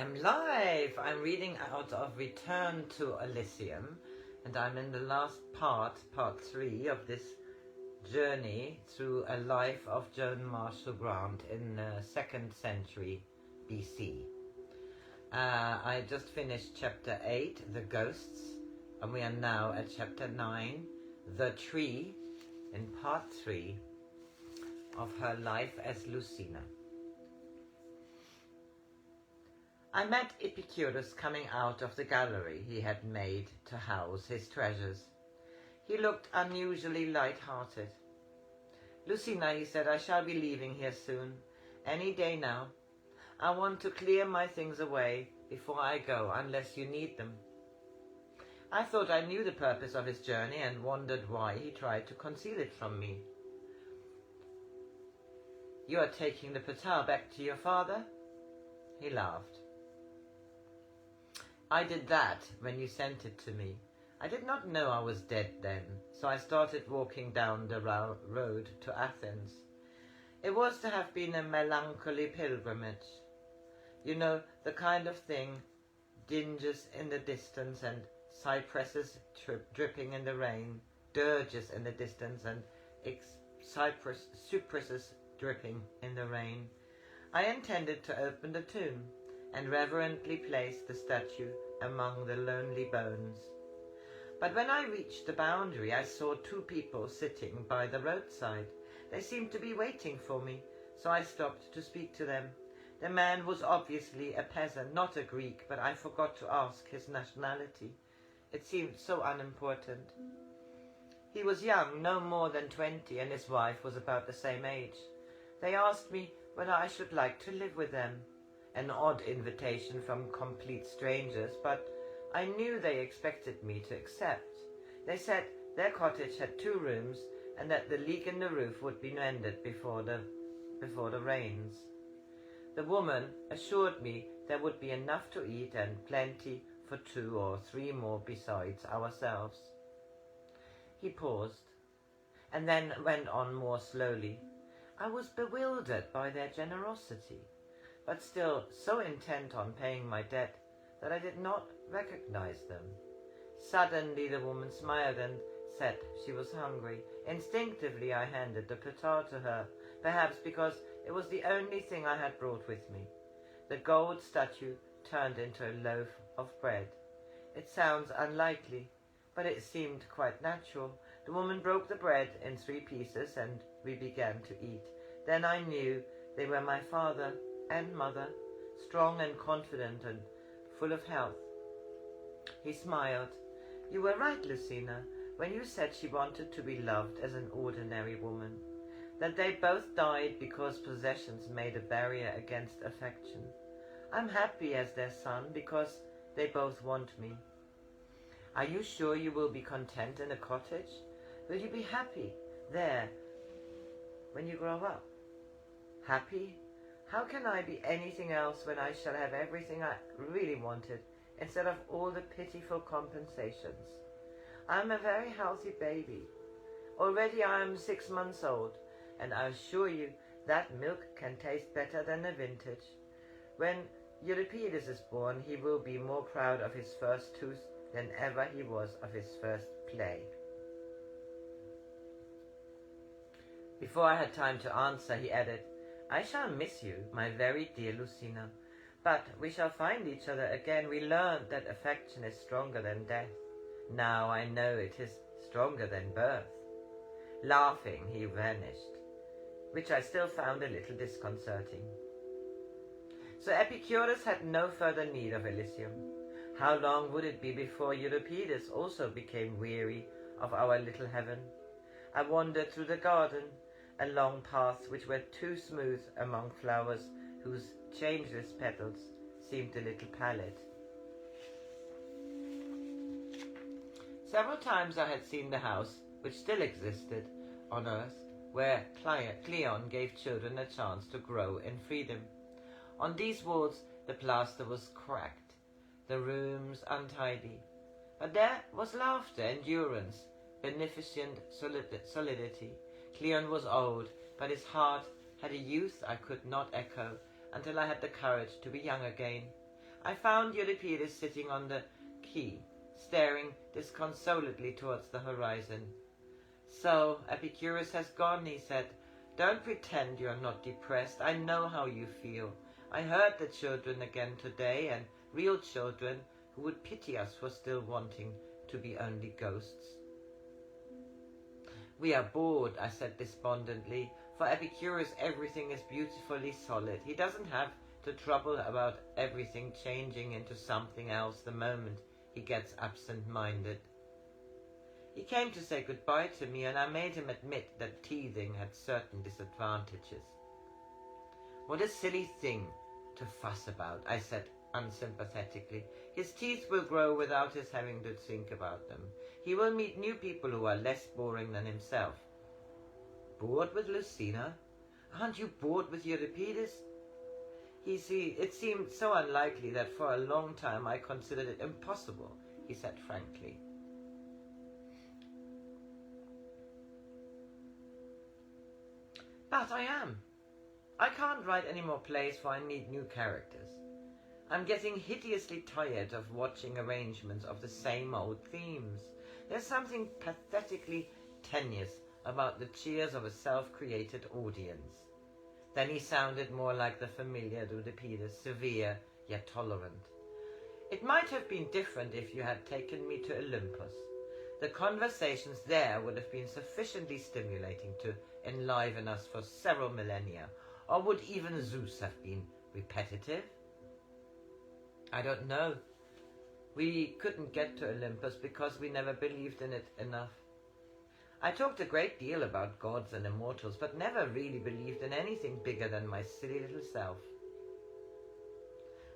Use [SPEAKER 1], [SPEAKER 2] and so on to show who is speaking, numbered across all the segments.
[SPEAKER 1] am live. I'm reading out of Return to Elysium, and I'm in the last part 3 of this journey through a life of Joan Grant in the 2nd century BC. I just finished chapter 8, The Ghosts, and we are now at chapter 9, The Tree, in part 3 of her life as Lucina. I met Epicurus coming out of the gallery he had made to house his treasures. He looked unusually light-hearted. "Lucina," he said, "I shall be leaving here soon, any day now. I want to clear my things away before I go, unless you need them." I thought I knew the purpose of his journey and wondered why he tried to conceal it from me. "You are taking the Patar back to your father?" He laughed. "I did that when you sent it to me. I did not know I was dead then, so I started walking down the road to Athens. It was to have been a melancholy pilgrimage. You know, the kind of thing, dinges in the distance and cypresses dripping in the rain, dirges in the distance and cypresses dripping in the rain. I intended to open the tomb and reverently place the statue among the lonely bones. But when I reached the boundary, I saw 2 people sitting by the roadside. They seemed to be waiting for me, so I stopped to speak to them. The man was obviously a peasant, not a Greek, but I forgot to ask his nationality. It seemed so unimportant. He was young, no more than 20, and his wife was about the same age. They asked me whether I should like to live with them. An odd invitation from complete strangers, but I knew they expected me to accept. They said their cottage had 2 rooms and that the leak in the roof would be mended before the rains. The woman assured me there would be enough to eat and plenty for 2 or 3 more besides ourselves. He paused and then went on more slowly. I was bewildered by their generosity, but still so intent on paying my debt that I did not recognize them. Suddenly the woman smiled and said she was hungry. Instinctively I handed the Patar to her, perhaps because it was the only thing I had brought with me. The gold statue turned into a loaf of bread. It sounds unlikely, but it seemed quite natural. The woman broke the bread in 3 pieces and we began to eat. Then I knew they were my father and mother, strong and confident and full of health. He smiled. "You were right, Lucina, when you said she wanted to be loved as an ordinary woman, that they both died because possessions made a barrier against affection. I'm happy as their son because they both want me. Are you sure you will be content in a cottage? Will you be happy there when you grow up?" "Happy? How can I be anything else when I shall have everything I really wanted, instead of all the pitiful compensations? I am a very healthy baby. Already I am 6 months old, and I assure you that milk can taste better than the vintage. When Euripides is born, he will be more proud of his first tooth than ever he was of his first play." Before I had time to answer, he added, "I shall miss you, my very dear Lucina, but we shall find each other again. We learned that affection is stronger than death. Now I know it is stronger than birth." Laughing, he vanished, which I still found a little disconcerting. So Epicurus had no further need of Elysium. How long would it be before Euripides also became weary of our little heaven? I wandered through the garden, along paths which were too smooth among flowers whose changeless petals seemed a little pallid. Several times I had seen the house, which still existed on earth, where Cleon gave children a chance to grow in freedom. On these walls the plaster was cracked, the rooms untidy, but there was laughter, endurance, beneficent solidity. Cleon was old, but his heart had a youth I could not echo until I had the courage to be young again. I found Euripides sitting on the quay, staring disconsolately towards the horizon. "So, Epicurus has gone," he said. "Don't pretend you are not depressed. I know how you feel. I heard the children again today, and real children who would pity us for still wanting to be only ghosts." "We are bored," I said despondently. "For Epicurus everything is beautifully solid. He doesn't have to trouble about everything changing into something else the moment he gets absent-minded." He came to say goodbye to me, and I made him admit that teething had certain disadvantages. "What a silly thing to fuss about," I said unsympathetically. "His teeth will grow without his having to think about them. He will meet new people who are less boring than himself." "Bored with Lucina? Aren't you bored with Euripides?" It seemed so unlikely that for a long time I considered it impossible," he said frankly. "But I am. I can't write any more plays, for I need new characters. I'm getting hideously tired of watching arrangements of the same old themes. There's something pathetically tenuous about the cheers of a self-created audience." Then he sounded more like the familiar Euripides, severe yet tolerant. "It might have been different if you had taken me to Olympus. The conversations there would have been sufficiently stimulating to enliven us for several millennia. Or would even Zeus have been repetitive?" "I don't know. We couldn't get to Olympus because we never believed in it enough. I talked a great deal about gods and immortals, but never really believed in anything bigger than my silly little self."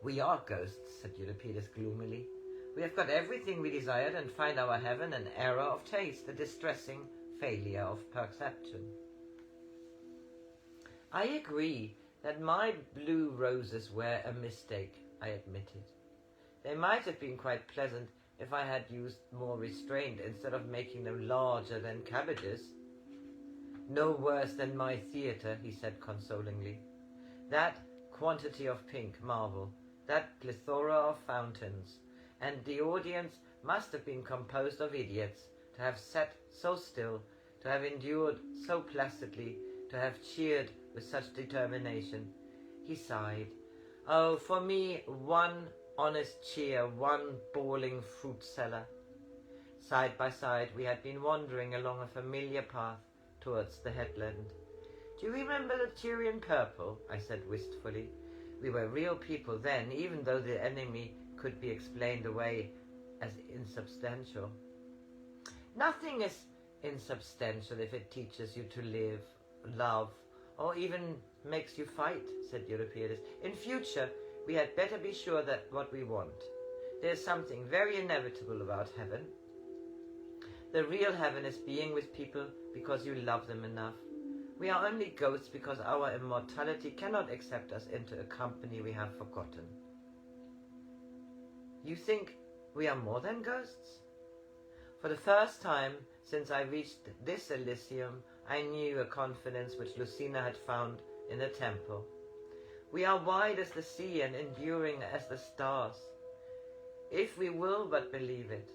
[SPEAKER 1] "We are ghosts," said Euripides gloomily. "We have got everything we desired and find our heaven an error of taste, a distressing failure of perception." "I agree that my blue roses were a mistake," I admitted. "They might have been quite pleasant if I had used more restraint instead of making them larger than cabbages." "No worse than my theatre," he said consolingly. "That quantity of pink marble, that plethora of fountains, and the audience must have been composed of idiots, to have sat so still, to have endured so placidly, to have cheered with such determination." He sighed. "Oh, for me, one honest cheer, one bawling fruit cellar." Side by side we had been wandering along a familiar path towards the headland. "Do you remember the Tyrian purple?" I said wistfully. We were real people then, even though the enemy could be explained away as insubstantial. "Nothing is insubstantial if it teaches you to live, love, or even makes you fight," said Euripides. "In future, we had better be sure that what we want. There's something very inevitable about heaven. The real heaven is being with people because you love them enough. We are only ghosts because our immortality cannot accept us into a company we have forgotten." "You think we are more than ghosts?" For the first time since I reached this Elysium, I knew a confidence which Lucina had found in the temple. "We are wide as the sea and enduring as the stars. If we will but believe it.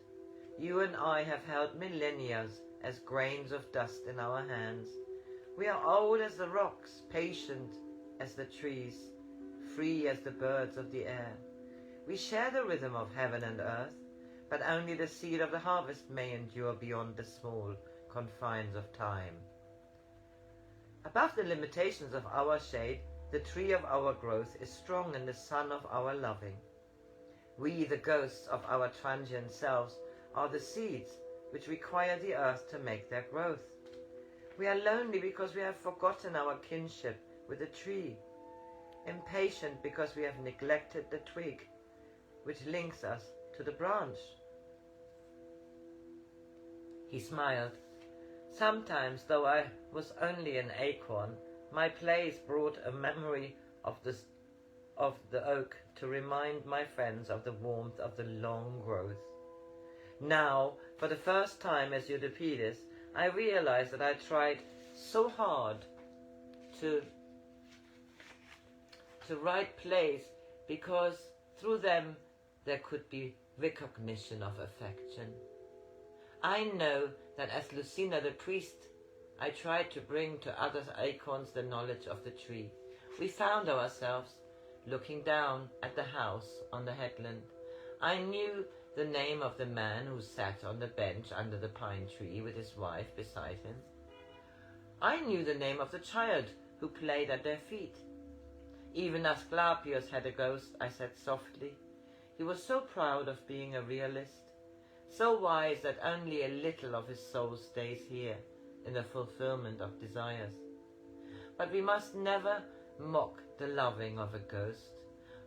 [SPEAKER 1] You and I have held millennia as grains of dust in our hands. We are old as the rocks, patient as the trees, free as the birds of the air. We share the rhythm of heaven and earth, but only the seed of the harvest may endure beyond the small confines of time. Above the limitations of our shade, the tree of our growth is strong in the sun of our loving. We, the ghosts of our transient selves, are the seeds which require the earth to make their growth. We are lonely because we have forgotten our kinship with the tree, impatient because we have neglected the twig which links us to the branch." He smiled. "Sometimes, though I was only an acorn, my plays brought a memory of the oak to remind my friends of the warmth of the long growth. Now, for the first time as Euripides, I realized that I tried so hard to write plays because Through them there could be recognition of affection. I know that as Lucina the priest, I tried to bring to other acorns the knowledge of the tree. We found ourselves looking down at the house on the headland. I knew the name of the man who sat on the bench under the pine tree with his wife beside him. I knew the name of the child who played at their feet. Even Asclepius had a ghost, I said softly. He was so proud of being a realist, so wise that only a little of his soul stays here in the fulfillment of desires. But we must never mock the loving of a ghost,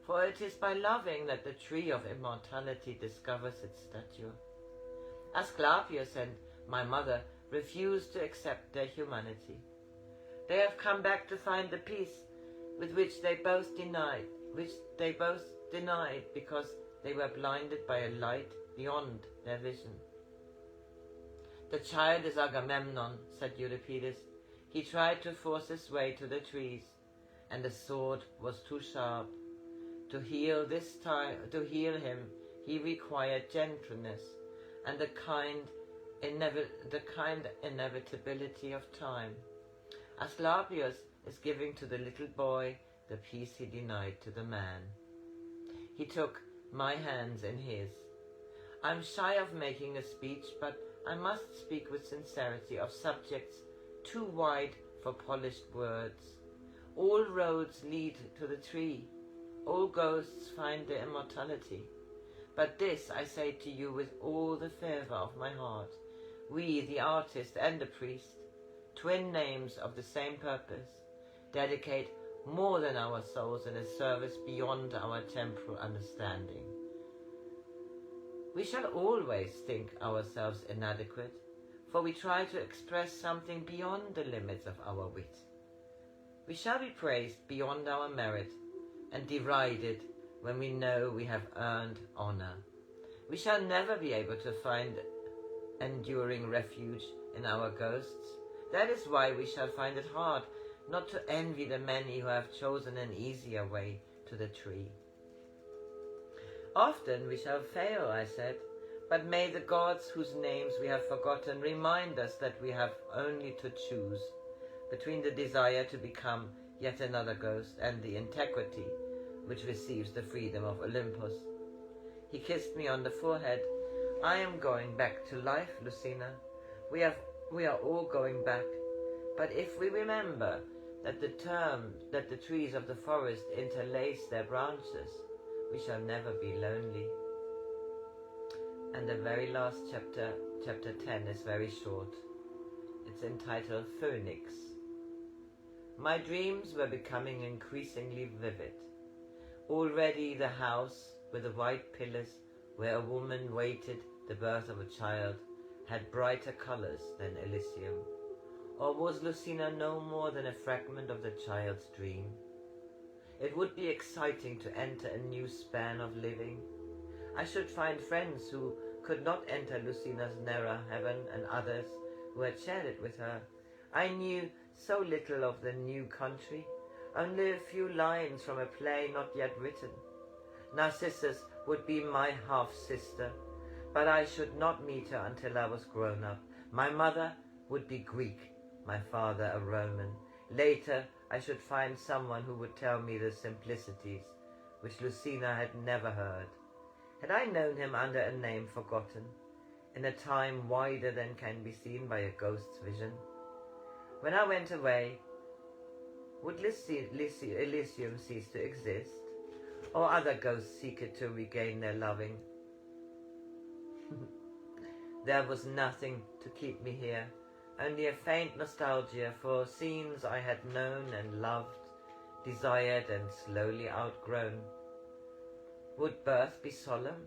[SPEAKER 1] for it is by loving that the tree of immortality discovers its stature. Asclepius and my mother refused to accept their humanity. They have come back to find the peace with which they both denied because they were blinded by a light beyond their vision. The child is Agamemnon, said Euripides. He tried to force his way to the trees, and the sword was too sharp. To heal him, he required gentleness and the kind inevitability of time. Asclepius is giving to the little boy the peace he denied to the man. He took my hands in his. I'm shy of making a speech, but I must speak with sincerity of subjects too wide for polished words. All roads lead to the tree. All ghosts find their immortality. But this I say to you with all the fervour of my heart. We, the artist and the priest, twin names of the same purpose, dedicate more than our souls in a service beyond our temporal understanding. We shall always think ourselves inadequate, for we try to express something beyond the limits of our wit. We shall be praised beyond our merit, and derided when we know we have earned honour. We shall never be able to find enduring refuge in our ghosts. That is why we shall find it hard not to envy the many who have chosen an easier way to the tree. Often we shall fail, I said, but may the gods whose names we have forgotten remind us that we have only to choose between the desire to become yet another ghost and the integrity which receives the freedom of Olympus. He kissed me on the forehead. I am going back to life, Lucina. We are all going back. But if we remember that the trees of the forest interlace their branches, we shall never be lonely. And the very last chapter, chapter 10, is very short. It's entitled Phoenix. My dreams were becoming increasingly vivid. Already the house with the white pillars where a woman waited the birth of a child had brighter colours than Elysium. Or was Lucina no more than a fragment of the child's dream? It would be exciting to enter a new span of living. I should find friends who could not enter Lucina's narrow heaven and others who had shared it with her. I knew so little of the new country, only a few lines from a play not yet written. Narcissus would be my half-sister, but I should not meet her until I was grown up. My mother would be Greek, my father a Roman. Later I should find someone who would tell me the simplicities which Lucina had never heard. Had I known him under a name forgotten, in a time wider than can be seen by a ghost's vision? When I went away, would Elysium cease to exist, or other ghosts seek it to regain their loving? There was nothing to keep me here, only a faint nostalgia for scenes I had known and loved, desired and slowly outgrown. Would birth be solemn,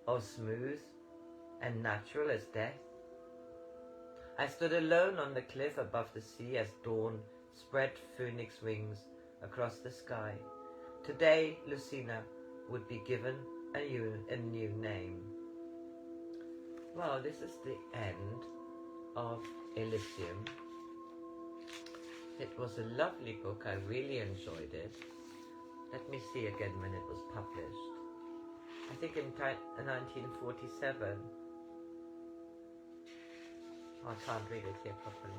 [SPEAKER 1] or smooth and natural as death? I stood alone on the cliff above the sea as dawn spread phoenix wings across the sky. Today Lucina would be given a new name. Well, this is the end of Elysium. It was a lovely book. I really enjoyed it. Let me see again when it was published. I think in 1947. Oh, I can't read it here properly.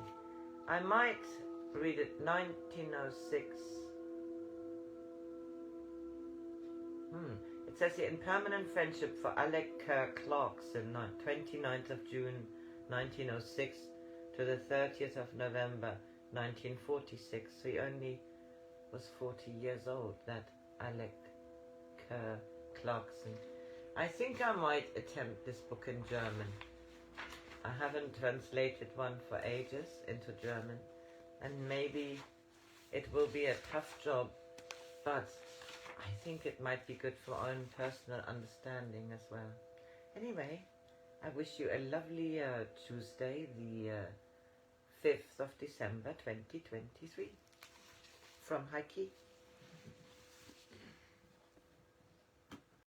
[SPEAKER 1] I might read it 1906. It says here, in permanent friendship for Alec Clarkson, 29th of June 1906 to the 30th of November 1946. So he only was 40 years old, that Alec Clarkson. I think I might attempt this book in German. I haven't translated one for ages into German, and maybe it will be a tough job, but I think it might be good for our own personal understanding as well. Anyway, I wish you a lovely Tuesday, the 5th of December 2023. From Heike.